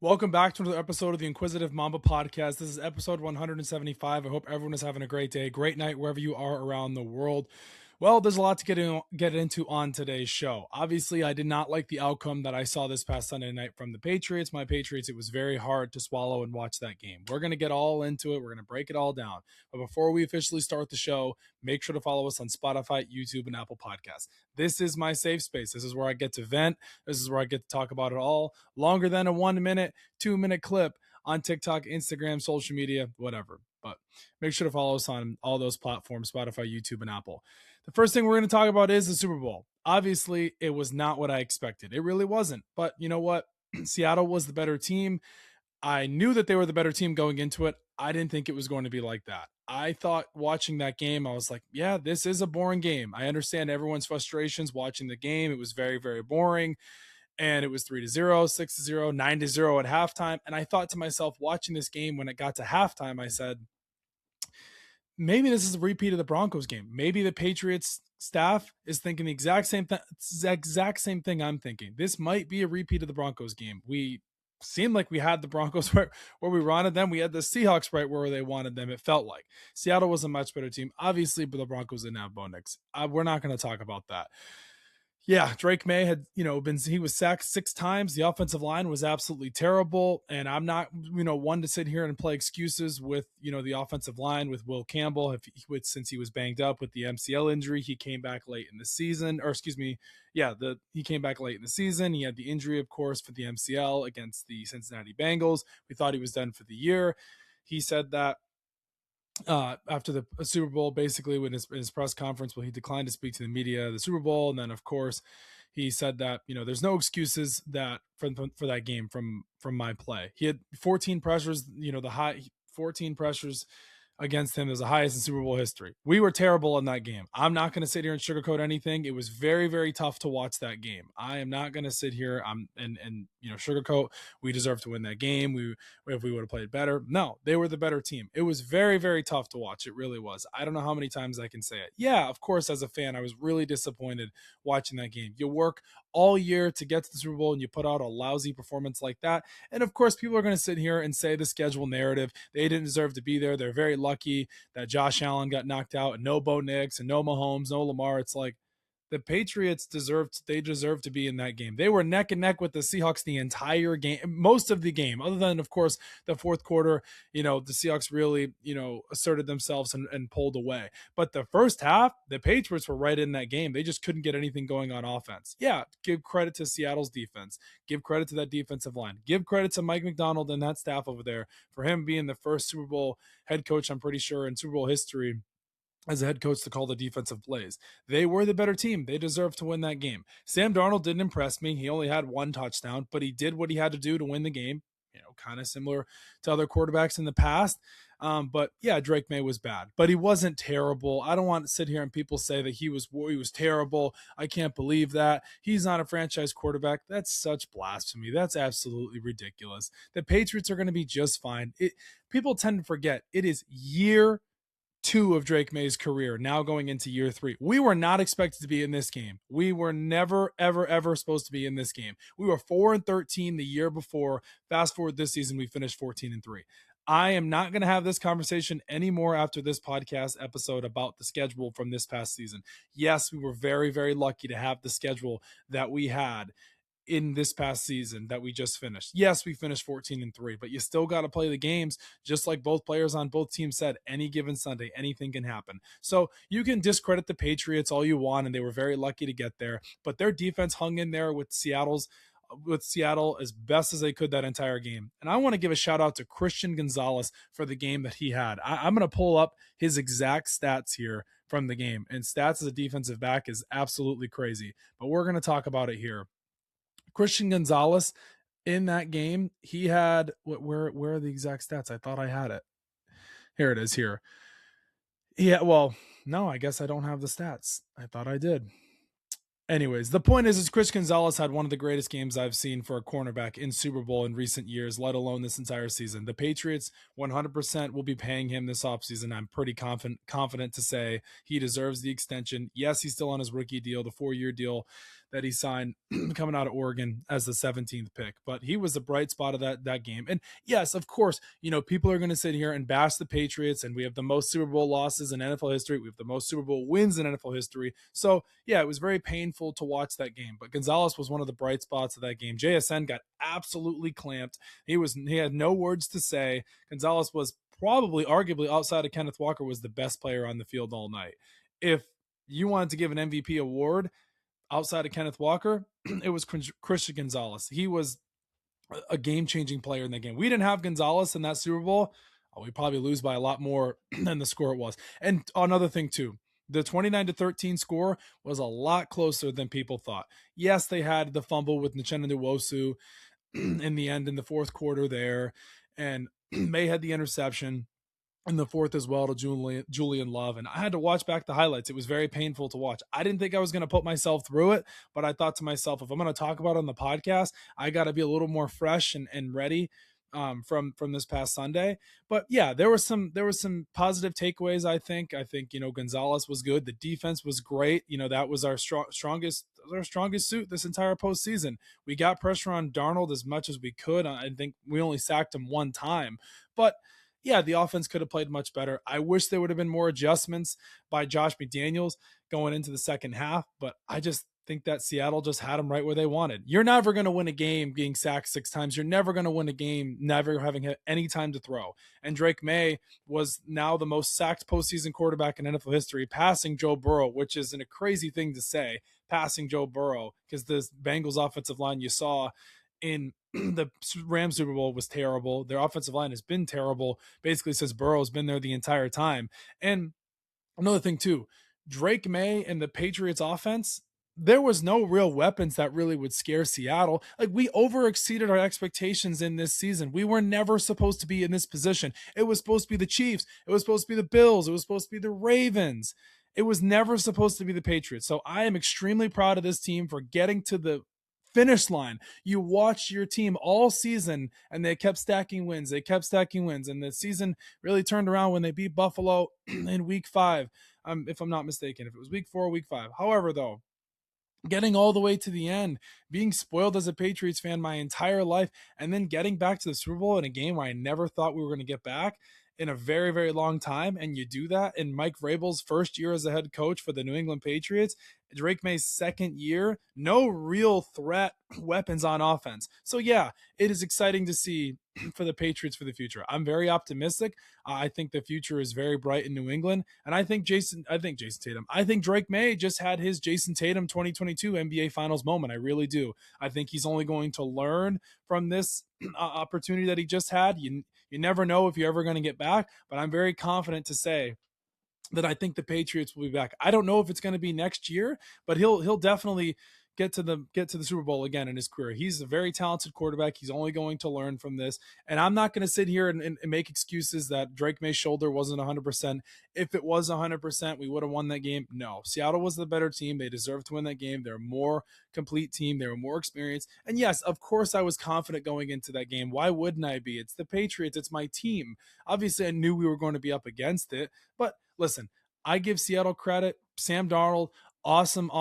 Welcome back to another episode of the Inquisitive Mamba Podcast. This is episode 175. I hope everyone is having a great day, great night, wherever you are around the world. Well, there's a lot to get into on today's show. Obviously, I did not like the outcome that I saw this past Sunday night from the Patriots. My Patriots, it was very hard to swallow and watch that game. We're going to get all into it. We're going to break it all down. But before we officially start the show, make sure to follow us on Spotify, YouTube, and Apple Podcasts. This is my safe space. This is where I get to vent. This is where I get to talk about it all. Longer than a 1 minute, 2 minute clip on TikTok, Instagram, social media, whatever. But make sure to follow us on all those platforms, Spotify, YouTube, and Apple. The first thing we're going to talk about is the Super Bowl. Obviously, it was not what I expected. It really wasn't. But you know what? Seattle was the better team. I knew that they were the better team going into it. I didn't think it was going to be like that. I thought watching that game, I was like, yeah, this is a boring game. I understand everyone's frustrations watching the game. It was very, very boring. And it was 3-0, 6-0, 9-0 at halftime. And I thought to myself, watching this game, when it got to halftime, I said, maybe this is a repeat of the Broncos game. Maybe the Patriots staff is thinking the exact same thing I'm thinking. This might be a repeat of the Broncos game. We seemed like we had the Broncos where we wanted them. We had the Seahawks right where they wanted them. It felt like Seattle was a much better team. Obviously, but the Broncos didn't have Bo Nix. We're not going to talk about that. Yeah, Drake Maye had, he was sacked 6 times. The offensive line was absolutely terrible. And I'm not, one to sit here and play excuses with, the offensive line with Will Campbell. Since he was banged up with the MCL injury, he came back late in the season, he came back late in the season. He had the injury, of course, for the MCL against the Cincinnati Bengals. We thought he was done for the year. He said that after the Super Bowl, basically in his press conference, he declined to speak to the media, the Super Bowl. And then of course he said that, there's no excuses that for that game from my play. He had 14 pressures, 14 pressures against him. It was the highest in Super Bowl history. We were terrible in that game. I'm not going to sit here and sugarcoat anything. It was very, very tough to watch that game. I am not going to sit here and sugarcoat. We deserve to win that game. If we would have played better. No, they were the better team. It was very, very tough to watch. It really was. I don't know how many times I can say it. Yeah, of course, as a fan, I was really disappointed watching that game. You work all year to get to the Super Bowl and you put out a lousy performance like that. And of course, people are going to sit here and say the schedule narrative. They didn't deserve to be there. They're very lucky that Josh Allen got knocked out and no Bo Nix and no Mahomes, no Lamar. It's like the Patriots deserve to be in that game. They were neck and neck with the Seahawks the entire game, most of the game, other than, of course, the fourth quarter. The Seahawks really, asserted themselves and pulled away. But the first half, the Patriots were right in that game. They just couldn't get anything going on offense. Yeah, give credit to Seattle's defense. Give credit to that defensive line. Give credit to Mike McDonald and that staff over there for him being the first Super Bowl head coach, I'm pretty sure, in Super Bowl history as a head coach to call the defensive plays. They were the better team. They deserved to win that game. Sam Darnold didn't impress me. He only had 1 touchdown, but he did what he had to do to win the game, kind of similar to other quarterbacks in the past. But yeah, Drake Maye was bad, but he wasn't terrible. I don't want to sit here and people say that he was terrible. I can't believe that. He's not a franchise quarterback. That's such blasphemy. That's absolutely ridiculous. The Patriots are going to be just fine. People tend to forget it is year 2 of Drake Maye's career, now going into year 3. We were not expected to be in this game. We were never, ever, ever supposed to be in this game. We were 4-13 the year before. Fast forward this season, we finished 14-3. I am not going to have this conversation anymore after this podcast episode about the schedule from this past season. Yes, we were very, very lucky to have the schedule that we had in this past season that we just finished. Yes, we finished 14-3, but you still got to play the games. Just like both players on both teams said, any given Sunday, anything can happen. So you can discredit the Patriots all you want, and they were very lucky to get there, but their defense hung in there with Seattle as best as they could that entire game. And I want to give a shout out to Christian Gonzalez for the game that he had. I'm going to pull up his exact stats here from the game, and stats as a defensive back is absolutely crazy, but we're going to talk about it here. Christian Gonzalez in that game, he had where are the exact stats? I thought I had it. Here it is here. Yeah, well, no, I guess I don't have the stats. I thought I did. Anyways, the point is Chris Gonzalez had one of the greatest games I've seen for a cornerback in Super Bowl in recent years, let alone this entire season. The Patriots 100% will be paying him this offseason. I'm pretty confident to say he deserves the extension. Yes, he's still on his rookie deal, the 4-year deal that he signed coming out of Oregon as the 17th pick. But he was the bright spot of that game. And yes, of course, people are going to sit here and bash the Patriots, and we have the most Super Bowl losses in NFL history. We have the most Super Bowl wins in NFL history. So yeah, it was very painful to watch that game. But Gonzalez was one of the bright spots of that game. JSN got absolutely clamped. He had no words to say. Gonzalez was probably, arguably, outside of Kenneth Walker, was the best player on the field all night. If you wanted to give an MVP award outside of Kenneth Walker, it was Christian Gonzalez. He was a game-changing player in that game. We didn't have Gonzalez in that Super Bowl, we'd probably lose by a lot more than the score it was. And another thing too, the 29-13 score was a lot closer than people thought. Yes, they had the fumble with Uchenna Nwosu in the end in the fourth quarter there, and May had the interception in the fourth as well to Julian Love. And I had to watch back the highlights. It was very painful to watch. I didn't think I was going to put myself through it, but I thought to myself, if I'm going to talk about it on the podcast, I got to be a little more fresh and ready from this past Sunday. But yeah, there was some positive takeaways. I think Gonzalez was good. The defense was great. That was our strongest suit this entire postseason. We got pressure on Darnold as much as we could. I think we only sacked him one time, but yeah, the offense could have played much better. I wish there would have been more adjustments by Josh McDaniels going into the second half, but I just think that Seattle just had them right where they wanted. You're never going to win a game being sacked 6 times. You're never going to win a game never having any time to throw. And Drake Maye was now the most sacked postseason quarterback in NFL history, passing Joe Burrow, which is a crazy thing to say, passing Joe Burrow, because the Bengals offensive line you saw in the Rams Super Bowl was terrible. Their offensive line has been terrible, basically since Burrow's been there the entire time. And another thing too, Drake Maye and the Patriots offense, there was no real weapons that really would scare Seattle. Like, we overexceeded our expectations in this season. We were never supposed to be in this position. It was supposed to be the Chiefs. It was supposed to be the Bills. It was supposed to be the Ravens. It was never supposed to be the Patriots. So I am extremely proud of this team for getting to the finish line. You watch your team all season and they kept stacking wins. And the season really turned around when they beat Buffalo in week 5. If I'm not mistaken, if it was week 4 or week 5. However, though, getting all the way to the end, being spoiled as a Patriots fan my entire life, and then getting back to the Super Bowl in a game where I never thought we were going to get back in a very, very long time, and you do that in Mike Vrabel's first year as a head coach for the New England Patriots, Drake Maye's second year, no real threat weapons on offense. So yeah, it is exciting to see for the Patriots for the future. I'm very optimistic. I think the future is very bright in New England, and I think Jayson Tatum. I think Drake Maye just had his Jayson Tatum 2022 NBA Finals moment. I really do. I think he's only going to learn from this opportunity that he just had. You never know if you're ever going to get back, but I'm very confident to say that I think the Patriots will be back. I don't know if it's going to be next year, but he'll definitely get to the Super Bowl again in his career. He's a very talented quarterback. He's only going to learn from this. And I'm not going to sit here and make excuses that Drake Maye's shoulder wasn't 100%. If it was 100%, we would have won that game. No, Seattle was the better team. They deserved to win that game. They're a more complete team. They were more experienced. And yes, of course I was confident going into that game. Why wouldn't I be? It's the Patriots. It's my team. Obviously, I knew we were going to be up against it. But listen, I give Seattle credit. Sam Darnold, awesome,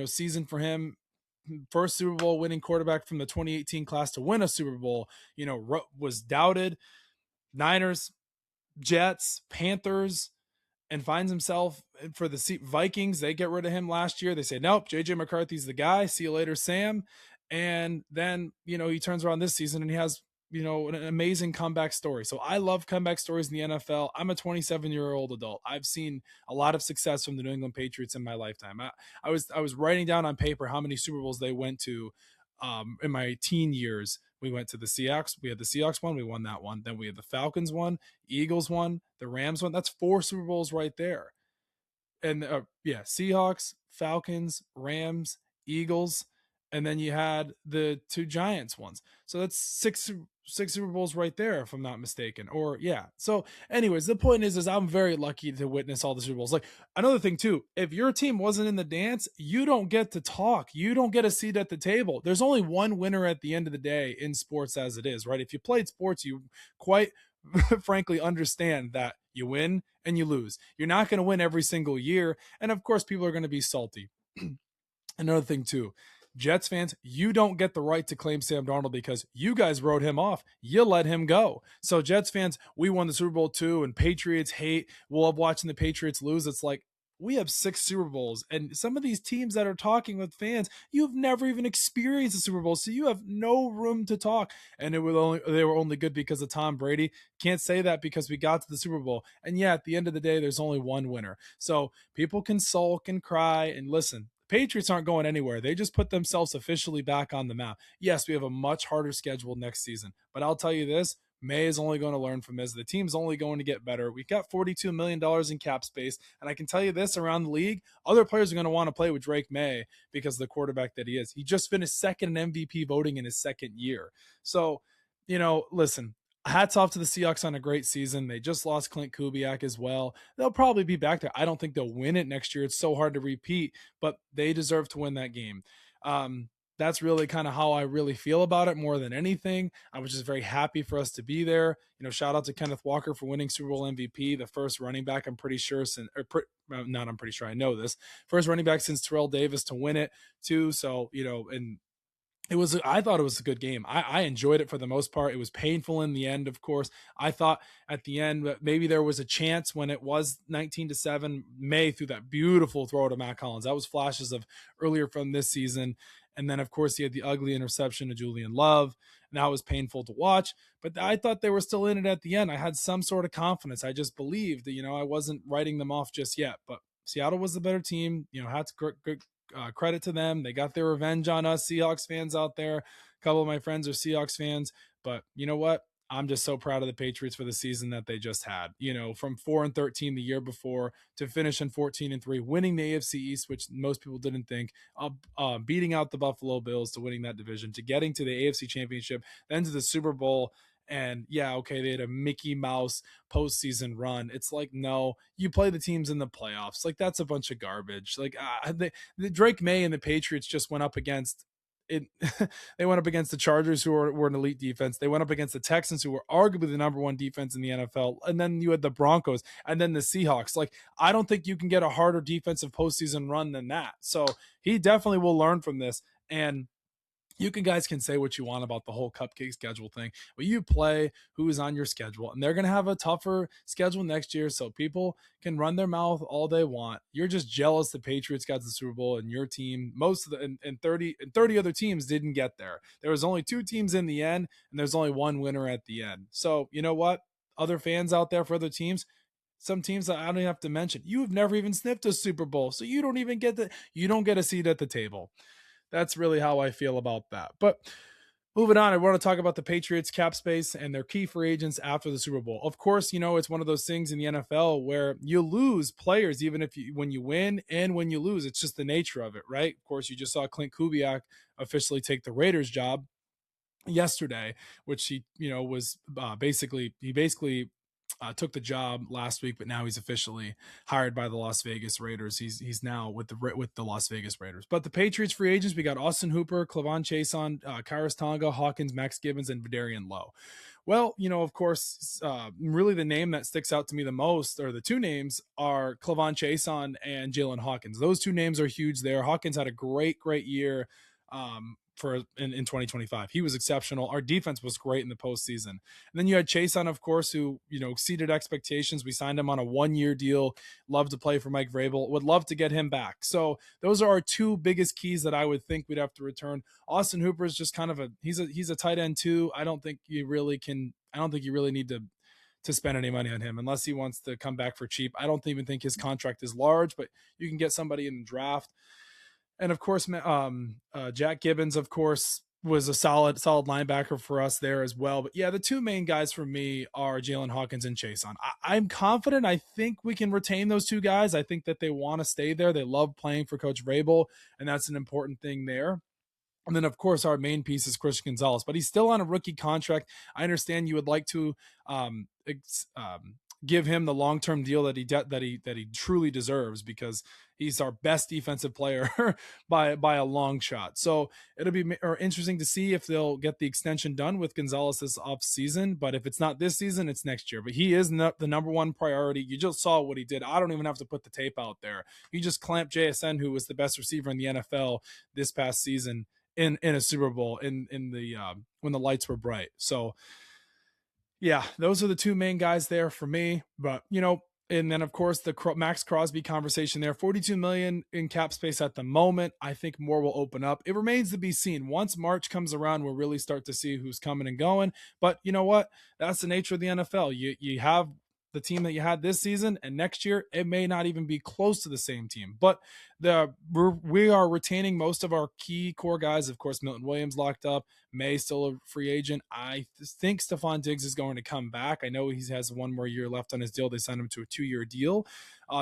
season for him. First Super Bowl winning quarterback from the 2018 class to win a Super Bowl, was doubted. Niners, Jets, Panthers, and finds himself for the Vikings. They get rid of him last year. They say, nope, JJ McCarthy's the guy. See you later, Sam. And then, he turns around this season and he has, an amazing comeback story. So I love comeback stories in the NFL. I'm a 27-year-old adult. I've seen a lot of success from the New England Patriots in my lifetime. I was writing down on paper how many Super Bowls they went to in my teen years. We went to the Seahawks. We had the Seahawks one. We won that one. Then we had the Falcons one, Eagles one, the Rams one. That's 4 Super Bowls right there. And Seahawks, Falcons, Rams, Eagles, and then you had the 2 Giants ones. So that's 6 Super Bowls right there, if I'm not mistaken. Or yeah. So anyways, the point is I'm very lucky to witness all the Super Bowls. Like, another thing too, if your team wasn't in the dance, you don't get to talk. You don't get a seat at the table. There's only one winner at the end of the day in sports as it is, right? If you played sports, you quite frankly understand that you win and you lose. You're not going to win every single year. And of course, people are going to be salty. Another thing too, Jets fans, you don't get the right to claim Sam Darnold because you guys wrote him off. You let him go. So Jets fans, we won the Super Bowl too, and Patriots hate. We love watching the Patriots lose. It's like we have 6 Super Bowls, and some of these teams that are talking with fans, you've never even experienced a Super Bowl, so you have no room to talk. And they were only good because of Tom Brady. Can't say that because we got to the Super Bowl. And yeah, at the end of the day, there's only one winner. So people can sulk and cry and listen. Patriots aren't going anywhere. They just put themselves officially back on the map. Yes, we have a much harder schedule next season, but I'll tell you this, May is only going to learn from this. The team's only going to get better. We've got $42 million in cap space, and I can tell you this, around the league, other players are going to want to play with Drake Maye because of the quarterback that he is. He just finished second in MVP voting in his second year. So, listen, hats off to the Seahawks on a great season. They just lost Clint Kubiak as well. They'll probably be back there. I don't think they'll win it next year. It's so hard to repeat, but they deserve to win that game. That's really kind of how I really feel about it more than anything. I was just very happy for us to be there. Shout out to Kenneth Walker for winning Super Bowl MVP, the first running back, I'm pretty sure, I know this, first running back since Terrell Davis to win it too. So, and I thought it was a good game. I enjoyed it for the most part. It was painful in the end, of course. I thought at the end that maybe there was a chance when it was 19-7. May threw that beautiful throw to Matt Collins. That was flashes of earlier from this season. And then, of course, he had the ugly interception to Julian Love. And that was painful to watch. But I thought they were still in it at the end. I had some sort of confidence. I just believed that, I wasn't writing them off just yet. But Seattle was the better team. Had to credit to them. They got their revenge on us Seahawks fans out there. A couple of my friends are Seahawks fans, but you know what? I'm just so proud of the Patriots for the season that they just had. From 4-13 the year before to finish in 14-3, winning the AFC East, which most people didn't think, beating out the Buffalo Bills to winning that division, to getting to the AFC Championship, then to the Super Bowl. And yeah, okay, they had a Mickey Mouse postseason run. It's like, no, you play the teams in the playoffs. Like, that's a bunch of garbage. Like, the Drake Maye and the Patriots just went up against it. They went up against the Chargers, who were an elite defense. They went up against the Texans, who were arguably the number one defense in the NFL. And then you had the Broncos and then the Seahawks. Like, I don't think you can get a harder defensive postseason run than that. So he definitely will learn from this. And you guys can say what you want about the whole cupcake schedule thing, but you play who is on your schedule, and they're going to have a tougher schedule next year. So people can run their mouth all they want. You're just jealous the Patriots got to the Super Bowl and your team, most of the, and 30 other teams didn't get there. There was only 2 teams in the end, and there's only one winner at the end. So you know what? Other fans out there for other teams, some teams that I don't even have to mention, you have never even sniffed a Super Bowl. So you don't get a seat at the table. That's really how I feel about that. But moving on, I want to talk about the Patriots cap space and their key free agents after the Super Bowl. Of course, it's one of those things in the NFL where you lose players, even when you win and when you lose. It's just the nature of it, right? Of course, you just saw Clint Kubiak officially take the Raiders job yesterday, which he basically took the job last week, but now he's officially hired by the Las Vegas Raiders. He's now with the Las Vegas Raiders. But the Patriots free agents, we got Austin Hooper, Clavon Chason, Kairos Tonga, Hawkins, Max Gibbons, and Vidarian Lowe. Well, of course, really the name that sticks out to me the most, or the 2 names, are Clavon Chason and Jalen Hawkins. Those 2 names are huge there. Hawkins had a great year in 2025. He was exceptional. Our defense was great in the postseason. And then you had Chason, of course, who, exceeded expectations. We signed him on a 1-year deal. Love to play for Mike Vrabel. Would love to get him back. So those are our 2 biggest keys that I would think we'd have to return. Austin Hooper is just kind of he's a tight end too. I don't think you really need to spend any money on him unless he wants to come back for cheap. I don't even think his contract is large, but you can get somebody in the draft. And of course, Jack Gibbons, of course, was a solid linebacker for us there as well. But yeah, the 2 main guys for me are Jalen Hawkins and Chason. I'm confident. I think we can retain those 2 guys. I think that they want to stay there. They love playing for Coach Vrabel, and that's an important thing there. And then, of course, our main piece is Christian Gonzalez, but he's still on a rookie contract. I understand you would like to give him the long-term deal that he truly deserves, because he's our best defensive player by a long shot. So it'll be interesting to see if they'll get the extension done with Gonzalez this off season. But if it's not this season, it's next year. But he is the number one priority. You just saw what he did. I don't even have to put the tape out there. He just clamped JSN, who was the best receiver in the NFL this past season, in a Super Bowl in the when the lights were bright. So yeah, those are the two main guys there for me. But, and then of course the Max Crosby conversation there, 42 million in cap space at the moment. I think more will open up. It remains to be seen. Once March comes around, we'll really start to see who's coming and going. But you know what? That's the nature of the NFL. You have the team that you had this season, and next year it may not even be close to the same team. But we are retaining most of our key core guys. Of course, Milton Williams locked up. May still a free agent. I think Stephon Diggs is going to come back. I know he has one more year left on his deal. They signed him to a 2-year deal.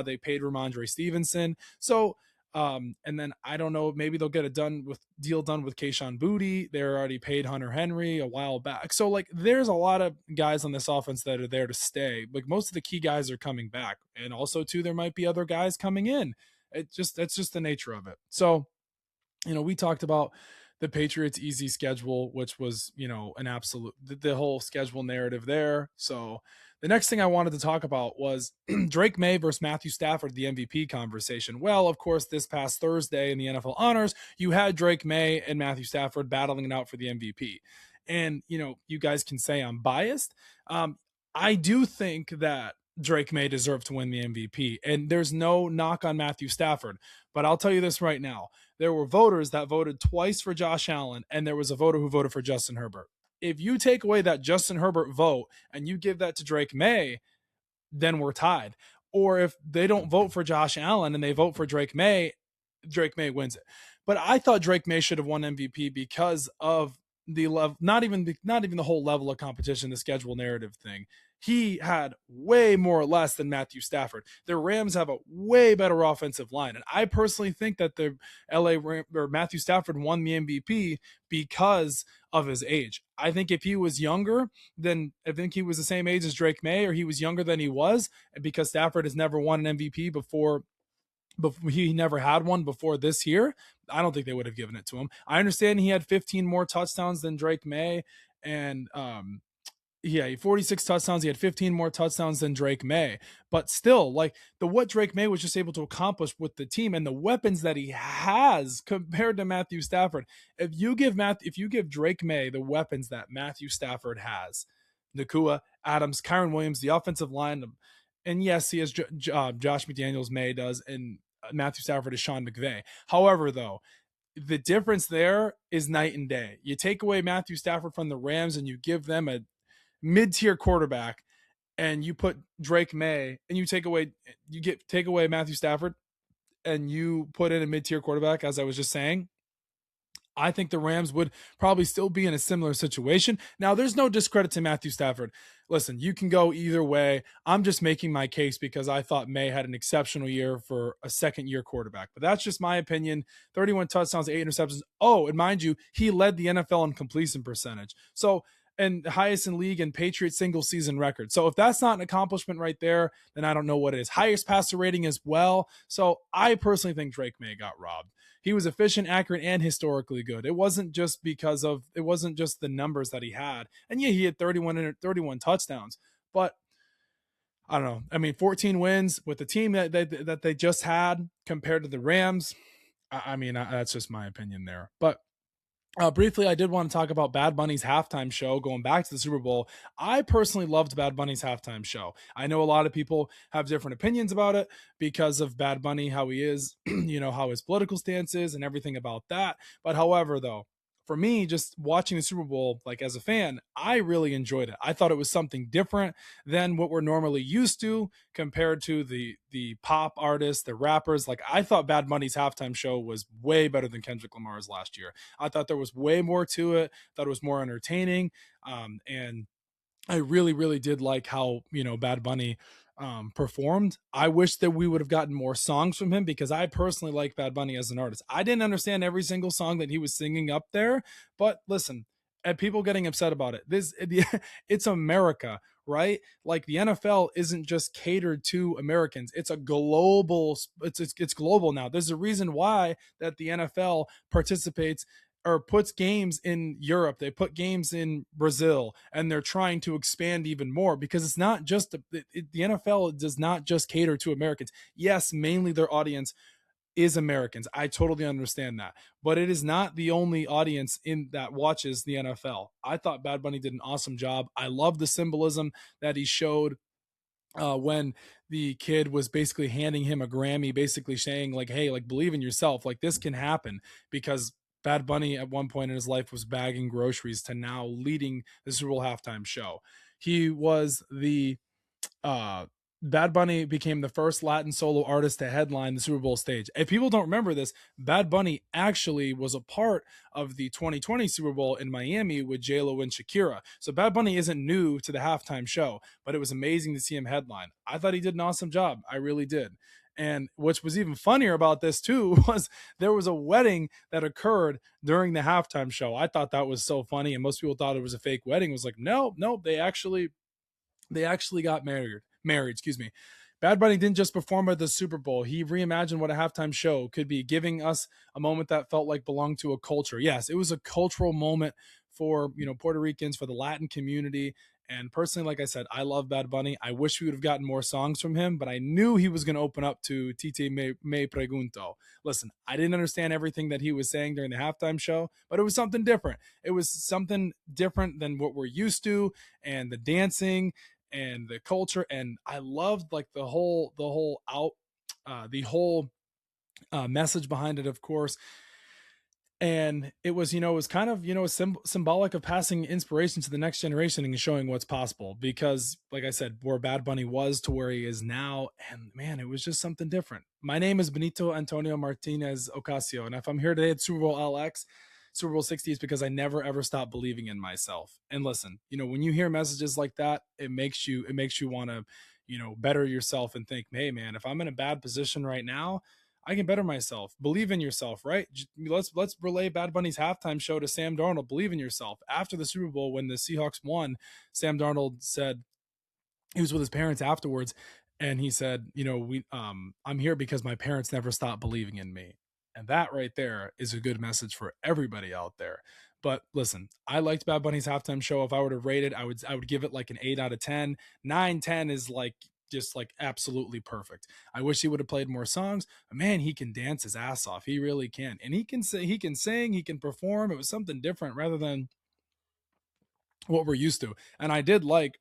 They paid Ramondre Stevenson. So and then I don't know, maybe they'll get a deal done with Kayshon Boutte. They already paid Hunter Henry a while back. So like there's a lot of guys on this offense that are there to stay. Like most of the key guys are coming back. And also too, there might be other that's just the nature of it. So, we talked about the Patriots' easy schedule, which was, an absolute, the whole schedule narrative there. So the next thing I wanted to talk about was Drake Maye versus Matthew Stafford, the MVP conversation. Well, of course, this past Thursday in the NFL Honors, you had Drake Maye and Matthew Stafford battling it out for the MVP. And, you guys can say I'm biased. I do think that Drake Maye deserved to win the MVP. And there's no knock on Matthew Stafford. But I'll tell you this right now. There were voters that voted twice for Josh Allen, and there was a voter who voted for Justin Herbert. If you take away that Justin Herbert vote and you give that to Drake Maye, then we're tied. Or if they don't vote for Josh Allen and they vote for Drake Maye wins it. But I thought Drake Maye should have won MVP because of the level, not even the whole level of competition, the schedule narrative thing. He had way more or less than Matthew Stafford. The Rams have a way better offensive line. And I personally think that the Matthew Stafford won the MVP because of his age. I think if he was younger, then I think he was the same age as Drake Maye, or he was younger than he was, because Stafford has never won an MVP before he never had one before this year, I don't think they would have given it to him. I understand he had 15 more touchdowns than Drake Maye, and 46 touchdowns. He had 15 more touchdowns than Drake Maye. But still, like what Drake Maye was just able to accomplish with the team and the weapons that he has compared to Matthew Stafford. If you give Drake Maye the weapons that Matthew Stafford has, Nakua, Adams, Kyron Williams, the offensive line, and yes, he has Josh McDaniels, Maye does, and Matthew Stafford is Sean McVay. However, though, the difference there is night and day. You take away Matthew Stafford from the Rams and you give them a mid-tier quarterback, and you put Drake Maye, and you take away Matthew Stafford and you put in a mid-tier quarterback, as I was just saying, I think the Rams would probably still be in a similar situation. Now, there's no discredit to Matthew Stafford. Listen, you can go either way. I'm just making my case because I thought Maye had an exceptional year for a second-year quarterback. But that's just my opinion. 31 touchdowns, 8 interceptions. Oh, and mind you, he led the NFL in completion percentage. So, and highest in league and Patriots single season record. So if that's not an accomplishment right there, then I don't know what it is. Highest passer rating as well. So I personally think Drake Maye got robbed. He was efficient, accurate, and historically good. It wasn't just the numbers that he had. And yeah, he had 31 touchdowns, but I don't know. I mean, 14 wins with the team that they just had compared to the Rams. I mean, that's just my opinion there. But briefly, I did want to talk about Bad Bunny's halftime show, going back to the Super Bowl. I personally loved Bad Bunny's halftime show. I know a lot of people have different opinions about it because of Bad Bunny, how he is, how his political stance is and everything about that. But however, though, for me, just watching the Super Bowl, like as a fan, I really enjoyed it. I thought it was something different than what we're normally used to compared to the pop artists, the rappers. Like I thought Bad Bunny's halftime show was way better than Kendrick Lamar's last year. I thought there was way more to it. Thought it was more entertaining. And I really, really did like how, Bad Bunny performed. I wish that we would have gotten more songs from him because I personally like Bad Bunny as an artist. I didn't understand every single song that he was singing up there, but listen, and people getting upset about it. It's America, right? Like the NFL isn't just catered to Americans. It's a global. It's global now. There's a reason why that the NFL participates or puts games in Europe. They put games in Brazil, and they're trying to expand even more because it's not just the NFL does not just cater to Americans. Yes, mainly their audience is Americans. I totally understand that. But it is not the only audience in that watches the NFL. I thought Bad Bunny did an awesome job. I love the symbolism that he showed when the kid was basically handing him a Grammy, basically saying like, "Hey, like believe in yourself. Like this can happen." Because Bad Bunny at one point in his life was bagging groceries to now leading the Super Bowl halftime show. He was the uh Bad Bunny became the first Latin solo artist to headline the Super Bowl stage. If people don't remember this, Bad Bunny actually was a part of the 2020 Super Bowl in Miami with J-Lo and Shakira. So Bad Bunny isn't new to the halftime show, but it was amazing to see him headline. I thought he did an awesome job. I really did. And which was even funnier about this too was there was a wedding that occurred during the halftime show. I thought that was so funny, and most people thought it was a fake wedding. It was like, no, they actually got married, excuse me. Bad Bunny didn't just perform at the Super Bowl. He reimagined what a halftime show could be, giving us a moment that felt like belonged to a culture. Yes, it was a cultural moment for, Puerto Ricans, for the Latin community. And personally, like I said, I love Bad Bunny. I wish we would have gotten more songs from him, but I knew he was going to open up to Tite Me Pregunto. Listen, I didn't understand everything that he was saying during the halftime show, but it was something different. It was something different than what we're used to, and the dancing and the culture. And I loved like the whole message behind it, of course. And it was kind of, symbolic of passing inspiration to the next generation and showing what's possible. Because, like I said, where Bad Bunny was to where he is now, and man, it was just something different. My name is Benito Antonio Martinez Ocasio, and if I'm here today at Super Bowl LX, Super Bowl 60, is because I never ever stopped believing in myself. And listen, when you hear messages like that, it makes you want to, better yourself and think, hey man, if I'm in a bad position right now, I can better myself. Believe in yourself, right? Let's relay Bad Bunny's halftime show to Sam Darnold. Believe in yourself. After the Super Bowl, when the Seahawks won, Sam Darnold said he was with his parents afterwards, and he said, I'm here because my parents never stopped believing in me. And that right there is a good message for everybody out there. But listen, I liked Bad Bunny's halftime show. If I were to rate it, I would give it like an 8 out of 10. 9, 10 is like just like absolutely perfect. I wish he would have played more songs, but man, he can dance his ass off. He really can. And he can say, he can sing, he can perform. It was something different rather than what we're used to. And I did like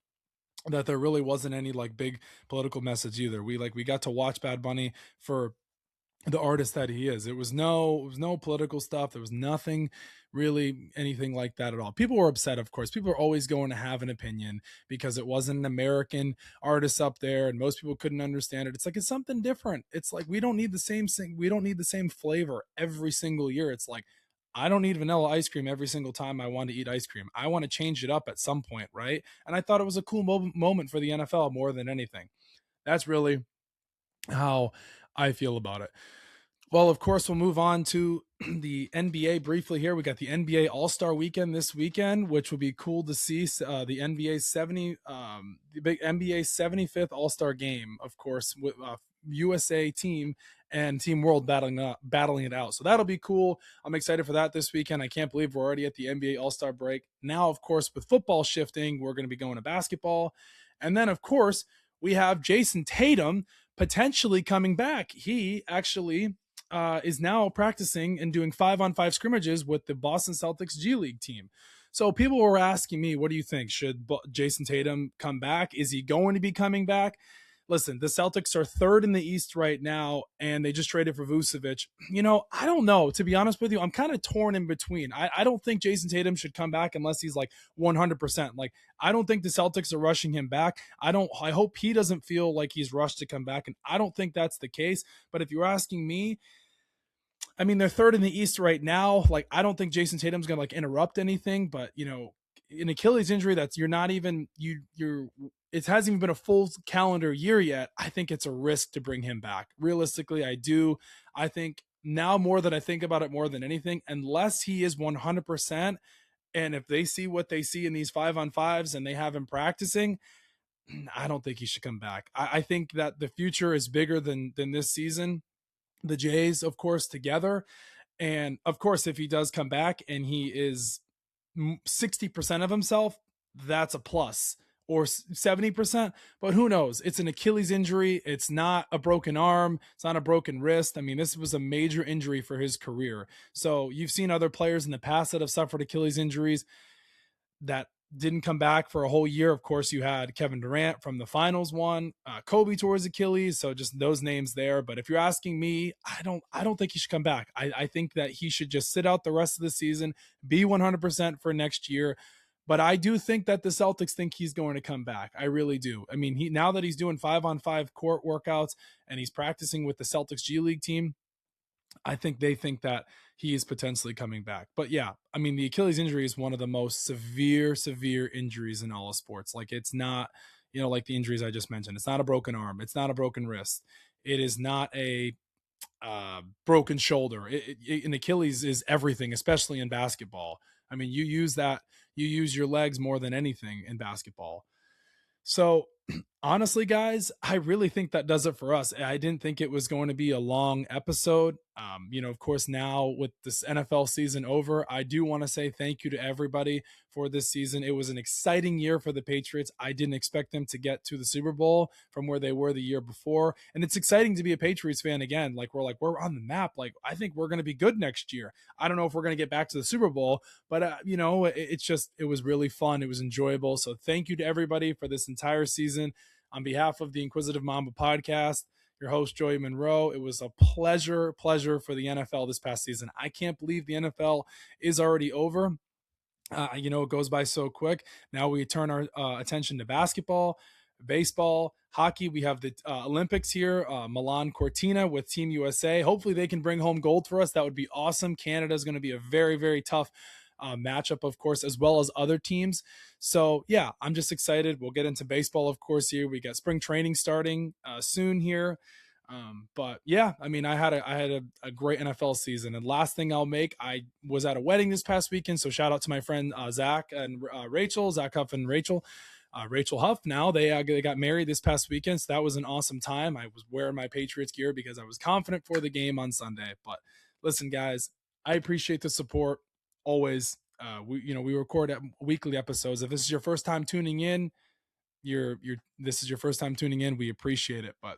that there really wasn't any like big political message either. We got to watch Bad Bunny for the artist that he is. It was no political stuff. There was nothing really anything like that at all. People were upset, of course. People are always going to have an opinion because it wasn't an American artist up there, and most people couldn't understand it. It's like it's something different. It's like we don't need the same thing. We don't need the same flavor every single year. It's like I don't need vanilla ice cream every single time I want to eat ice cream. I want to change it up at some point, right? And I thought it was a cool moment for the NFL more than anything. That's really how I feel about it. Well, of course, we'll move on to the NBA briefly here. We got the NBA All-Star Weekend this weekend, which will be cool to see. The the big NBA 75th All-Star Game, of course, with USA team and Team World battling it out. So that'll be cool. I'm excited for that this weekend. I can't believe we're already at the NBA All-Star break. Now, of course, with football shifting, we're going to be going to basketball. And then, of course, we have Jayson Tatum potentially coming back. He actually is now practicing and doing 5-on-5 scrimmages with the Boston Celtics G League team. So people were asking me, what do you think? Should Jayson Tatum come back? Is he going to be coming back? Listen, the Celtics are third in the East right now, and they just traded for Vucevic. I don't know. To be honest with you, I'm kind of torn in between. I don't think Jayson Tatum should come back unless he's like 100%. Like, I don't think the Celtics are rushing him back. I hope he doesn't feel like he's rushed to come back, and I don't think that's the case. But if you're asking me, I mean, they're third in the East right now. Like, I don't think Jayson Tatum's gonna like interrupt anything, but an Achilles injury that's you're not even you're it hasn't even been a full calendar year yet. I think it's a risk to bring him back. Realistically, I do. I think now more that I think about it more than anything, unless he is 100%, And if they see what they see in these 5-on-5s and they have him practicing, I don't think he should come back. I think that the future is bigger than this season. The Jays, of course, together. And of course, if he does come back and he is 60% of himself, that's a plus, or 70%. But who knows? It's an Achilles injury. It's not a broken arm. It's not a broken wrist. I mean, this was a major injury for his career. So you've seen other players in the past that have suffered Achilles injuries that didn't come back for a whole year. Of course, you had Kevin Durant from the finals one, Kobe tore his Achilles. So just those names there. But if you're asking me, I don't think he should come back. I think that he should just sit out the rest of the season, be 100% for next year. But I do think that the Celtics think he's going to come back. I really do. I mean, now that he's doing 5-on-5 court workouts and he's practicing with the Celtics G League team, I think they think that he is potentially coming back. But yeah, I mean, the Achilles injury is one of the most severe injuries in all of sports. Like, it's not, like the injuries I just mentioned. It's not a broken arm. It's not a broken wrist. It is not a broken shoulder. An Achilles is everything, especially in basketball. I mean, you use your legs more than anything in basketball. So honestly, guys, I really think that does it for us. I didn't think it was going to be a long episode. Of course, now with this NFL season over, I do want to say thank you to everybody for this season. It was an exciting year for the Patriots. I didn't expect them to get to the Super Bowl from where they were the year before. And it's exciting to be a Patriots fan again. We're on the map. I think we're going to be good next year. I don't know if we're going to get back to the Super Bowl, but it was really fun. It was enjoyable. So thank you to everybody for this entire season. On behalf of the Inquisitive Mamba Podcast, your host, Joey Munroe, it was a pleasure for the NFL this past season. I can't believe the NFL is already over. It goes by so quick. Now we turn our attention to basketball, baseball, hockey. We have the Olympics here, Milan Cortina with Team USA. Hopefully they can bring home gold for us. That would be awesome. Canada is going to be a very, very tough matchup, of course, as well as other teams. So yeah, I'm just excited. We'll get into baseball, of course, here. We got spring training starting soon here. But yeah, I mean, I had a great NFL season. And last thing I'll make, I was at a wedding this past weekend. So shout out to my friend Zach and Rachel, Zach Huff and Rachel Huff. Now they got married this past weekend. So that was an awesome time. I was wearing my Patriots gear because I was confident for the game on Sunday. But listen, guys, I appreciate the support. Always, we record weekly episodes. If this is your first time tuning in, this is your first time tuning in. We appreciate it. But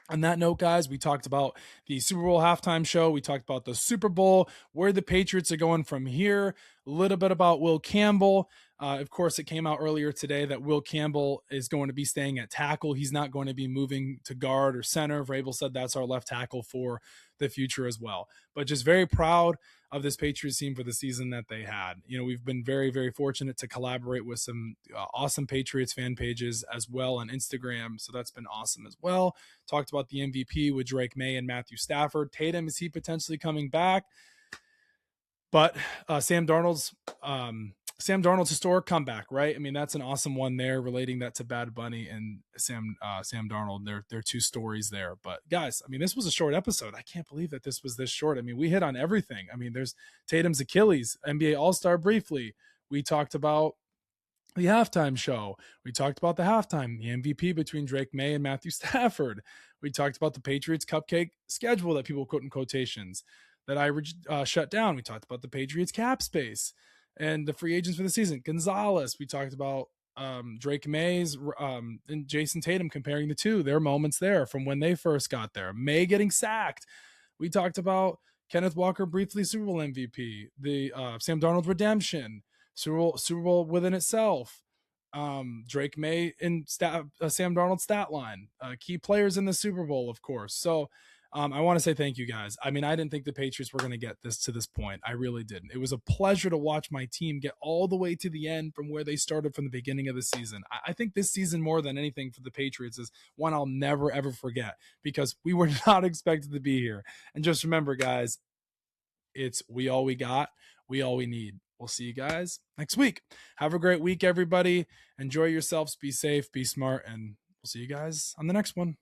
on that note, guys, we talked about the Super Bowl halftime show. We talked about the Super Bowl, where the Patriots are going from here, a little bit about Will Campbell. Of course, it came out earlier today that Will Campbell is going to be staying at tackle. He's not going to be moving to guard or center. Vrabel said that's our left tackle for the future as well. But just very proud of this Patriots team for the season that they had. We've been very, very fortunate to collaborate with some awesome Patriots fan pages as well on Instagram. So that's been awesome as well. Talked about the MVP with Drake Maye and Matthew Stafford. Tatum, is he potentially coming back? But Sam Darnold's historic comeback, right? I mean, that's an awesome one there, relating that to Bad Bunny and Sam Darnold. They're two stories there. But guys, I mean, this was a short episode. I can't believe that this was this short. I mean, we hit on everything. I mean, there's Tatum's Achilles, NBA All-Star briefly. We talked about the halftime show. We talked about the halftime, the MVP between Drake Maye and Matthew Stafford. We talked about the Patriots cupcake schedule that people put in quotations that I shut down. We talked about the Patriots cap space and the free agents for the season. Gonzalez. We talked about Drake Maye's and Jayson Tatum, comparing the two, their moments there from when they first got there. May getting sacked. We talked about Kenneth Walker briefly Super Bowl MVP, the Sam Darnold redemption, Super Bowl within itself, Drake Maye and Sam Darnold stat line, key players in the Super Bowl, of course. So I want to say thank you, guys. I mean, I didn't think the Patriots were going to get this to this point. I really didn't. It was a pleasure to watch my team get all the way to the end from where they started from the beginning of the season. I think this season, more than anything for the Patriots, is one I'll never, ever forget, because we were not expected to be here. And just remember, guys, it's we all we got, we all we need. We'll see you guys next week. Have a great week, everybody. Enjoy yourselves. Be safe, be smart, and we'll see you guys on the next one.